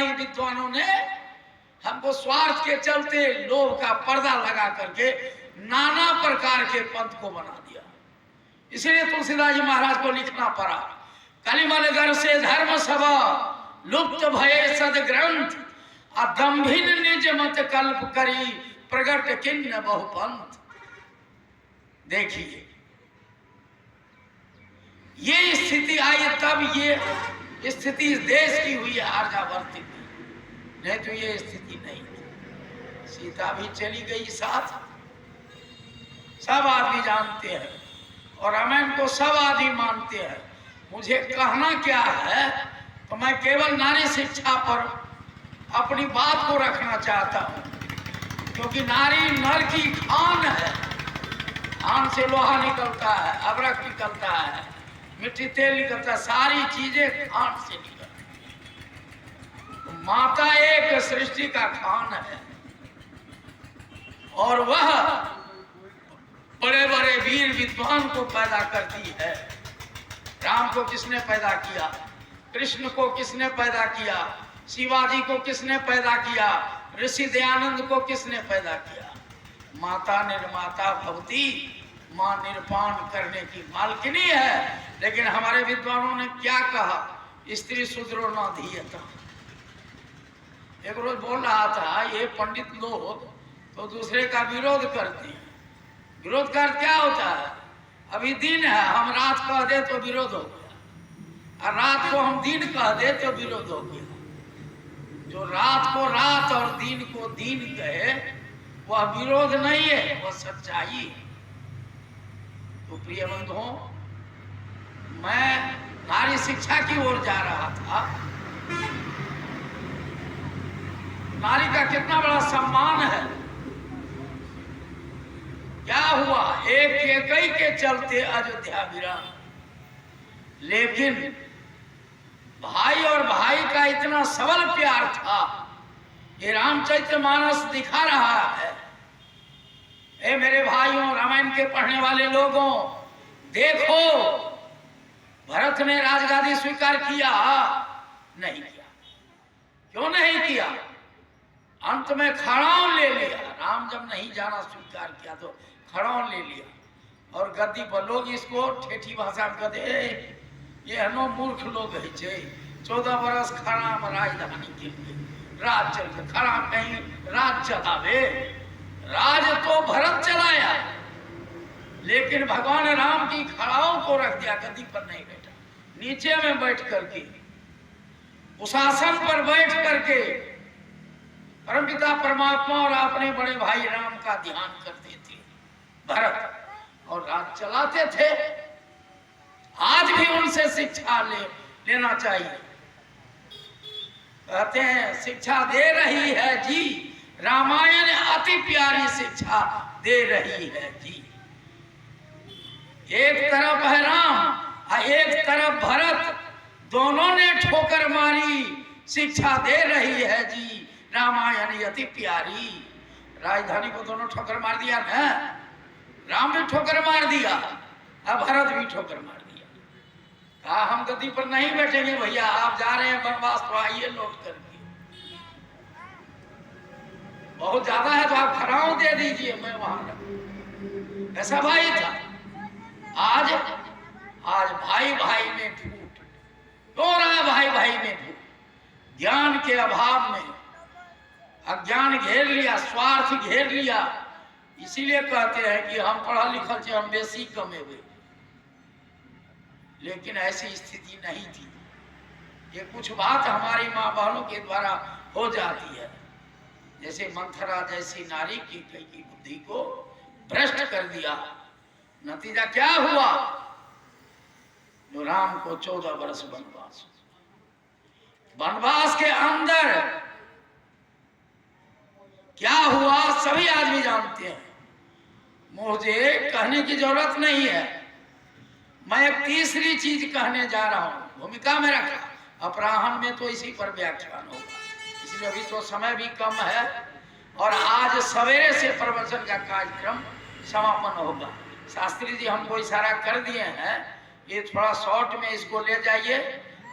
पुरानी विद्वानों ने हमको स्वार्थ के चलते लोभ का पर्दा लगा करके नाना प्रकार के पंथ को बना दिया। इसलिए तुलसीदास जी महाराज को लिखना पड़ा, कलिमल घर से धर्म सभा लुप्त भये सद ग्रंथ, अदम्भिन निज मत कल्प करी प्रगट किन्न बहुपंथ। देखिए ये स्थिति आई, तब ये स्थिति इस देश की हुई है आर्यावर्त की, नहीं तो ये स्थिति नहीं थी। सीता भी चली गई साथ, सब आदमी जानते हैं, और रामायण को सब आदमी मानते हैं। मुझे कहना क्या है, तो मैं केवल नारी शिक्षा पर अपनी बात को रखना चाहता हूं, क्योंकि नारी नर की खान है। खान से लोहा निकलता है, अबरक निकलता है, मिट्टी तेल निकलता है, सारी चीजें खान से निकलती है। माता एक सृष्टि का खान है, और वह बड़े बड़े वीर विद्वान को पैदा करती है। राम को किसने पैदा किया, कृष्ण को किसने पैदा किया, शिवाजी को किसने पैदा किया, ऋषि दयानंद को किसने पैदा किया। माता निर्माता भवती, मां निर्माण करने की मालकिनी है। लेकिन हमारे विद्वानों ने क्या कहा, स्त्री शूद्रो न धीयता। एक रोज बोल रहा था, ये पंडित लोग तो दूसरे का विरोध करते हैं। विरोध कर क्या होता है, अभी दिन है, हम रात कह दे तो विरोध हो गया, और रात को हम दिन कह दे तो विरोध हो गया। जो रात को रात और दिन को दिन कहे वह विरोध नहीं है, वह सच्चाई है। तो प्रिय बंधुओं, मैं नारी शिक्षा की ओर जा रहा था। नारी का कितना बड़ा सम्मान है। क्या हुआ, एक के चलते अयोध्या विरान, लेकिन भाई और भाई का इतना सबल प्यार था। ये रामचरितमानस दिखा रहा है। ए मेरे भाइयों, रामायण के पढ़ने वाले लोगों, देखो भरत ने राजगादी स्वीकार किया नहीं किया। क्यों नहीं किया, अंत में खड़ाउन ले लिया। राम जब नहीं जाना स्वीकार किया तो खड़ाउन ले लिया, और गद्दी पर लोग इसको ठेठी भाषा में कहते, ये हनो मूर्ख लोग है। 14 बरस खराम राजधानी के लिए राज चल, खराम कहीं राज चलावे। राज तो भरत चलाया, लेकिन भगवान राम की खड़ाओं को रख दिया, गद्दी पर नहीं बैठा, नीचे में बैठ करके, उस आसन पर बैठ करके परमपिता परमात्मा और अपने बड़े भाई राम का ध्यान करते थे भरत, और राज चलाते थे। आज भी उनसे शिक्षा लेना चाहिए। कहते हैं शिक्षा दे रही है जी, रामायण अति प्यारी शिक्षा दे रही है जी। एक तरफ है राम और एक तरफ भरत, दोनों ने ठोकर मारी, शिक्षा दे रही है जी, रामायण अति प्यारी। राजधानी को दोनों ठोकर मार दिया ना, राम भी ठोकर मार दिया और भरत भी ठोकर मार दिया। कहा हम गद्दी पर नहीं बैठेंगे भैया, आप जा रहे हैं वनवास तो आइए लौट करके, बहुत ज्यादा है तो आप खड़ाऊ दे दीजिए, मैं वहां रहूं। ऐसा भाई था। आज भाई भाई में फूट, क्यों रहा भाई भाई में फूट? ज्ञान के अभाव में अज्ञान घेर लिया, स्वार्थ घेर लिया। इसीलिए कहते हैं कि हम पढ़ा लिखा थे, हम बेसी कमेबे, लेकिन ऐसी स्थिति नहीं थी। ये कुछ बात हमारी माँ बहनों के द्वारा हो जाती है, जैसे मंथरा जैसी नारी की कई की बुद्धि को भ्रष्ट कर दिया। नतीजा क्या हुआ, जो राम को 14 वर्ष वनवास के अंदर क्या हुआ सभी आदमी जानते हैं, मुझे कहने की जरूरत नहीं है। मैं एक तीसरी चीज कहने जा रहा हूं, भूमिका में रखा, अपराह्न में तो इसी पर व्याख्यान होगा, इसलिए अभी तो समय भी कम है और आज सवेरे से प्रवचन का कार्यक्रम समापन होगा। शास्त्री जी हमको इशारा कर दिए हैं, ये थोड़ा शॉर्ट में इसको ले जाइए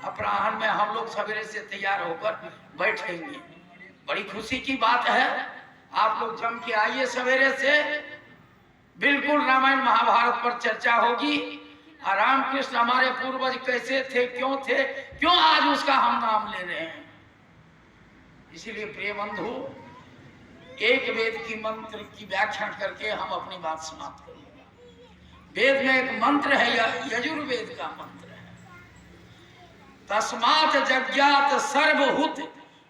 अपराह्न में हम लोग सवेरे से तैयार होकर बैठेंगे। बड़ी खुशी की बात है, आप लोग जम के आइए सवेरे से। बिल्कुल रामायण महाभारत पर चर्चा होगी। और रामकृष्ण हमारे पूर्वज कैसे थे, क्यों आज उसका हम नाम ले रहे हैं। इसीलिए प्रिय बंधु, एक वेद की मंत्र की व्याख्या करके हम अपनी बात समाप्त करेंगे। वेद में एक मंत्र है, यजुर्वेद का मंत्र है, तस्मात् जज्ञात सर्वभूत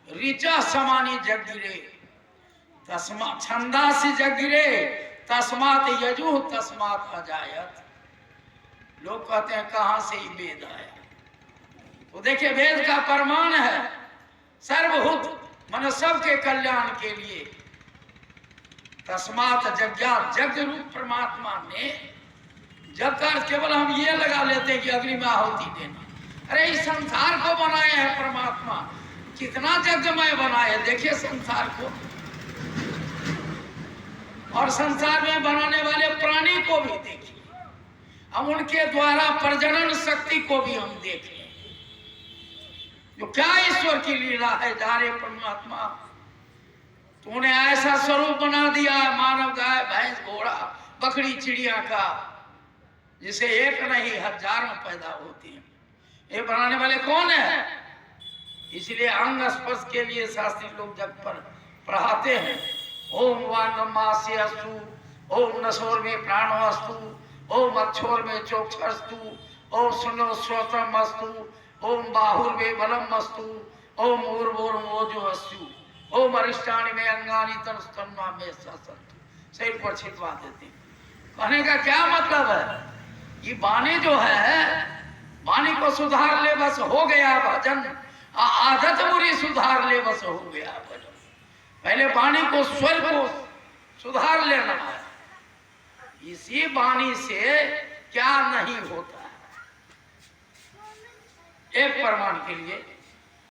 ऋचा समानी जगिरे, तस्मात् छंदासी जगिरे, तस्मात् यजु तस्मात् अजायत। लोग कहते हैं कहां से ही वेद आया। तो देखिए, वेद का प्रमाण है सर्वभूत मन सबके कल्याण के लिए। तस्मात् जज्ञात, जग रूप परमात्मा ने, जग का केवल हम ये लगा लेते हैं कि अग्नि में आहुति देना। अरे इस संसार को बनाए हैं परमात्मा, कितना जगमय बनाए। देखिए संसार को, और संसार में बनाने वाले प्राणी को भी देखिए, हम उनके द्वारा प्रजनन शक्ति को भी हम देखें। जो क्या ईश्वर की लीला है। जा रे परमात्मा, तूने ऐसा स्वरूप बना दिया मानव, गाय भैंस घोड़ा बकरी चिड़िया का, जिसे एक नहीं हजारों पैदा होती है। ये बनाने वाले कौन है? इसलिए अंग स्पर्श के लिए शास्त्री लोग जग पर पढ़ाते हैं, ओम वांगमास्य अस्तु, ओम नसोर में प्राणो अस्तु, ओम अक्षोर में चोक्षस्तु, ओम सुनो श्रोत्रम अस्तु, ओम बाहुर में बलम अस्तु, ओम ऊर्वोर्मोजो अस्तु, ओम अरिष्टानि में अंगानि तन्मा में ससंतु। सिर पर छिपवा देते हैं। कहने का क्या मतलब है? ये वाणी जो है, वाणी को सुधार ले बस हो गया भजन, आदत बुरी सुधार ले बस हो गया भजन। पहले वाणी को, स्वर को सुधार लेना है। इसी वाणी से क्या नहीं होता है। एक प्रमाण के लिए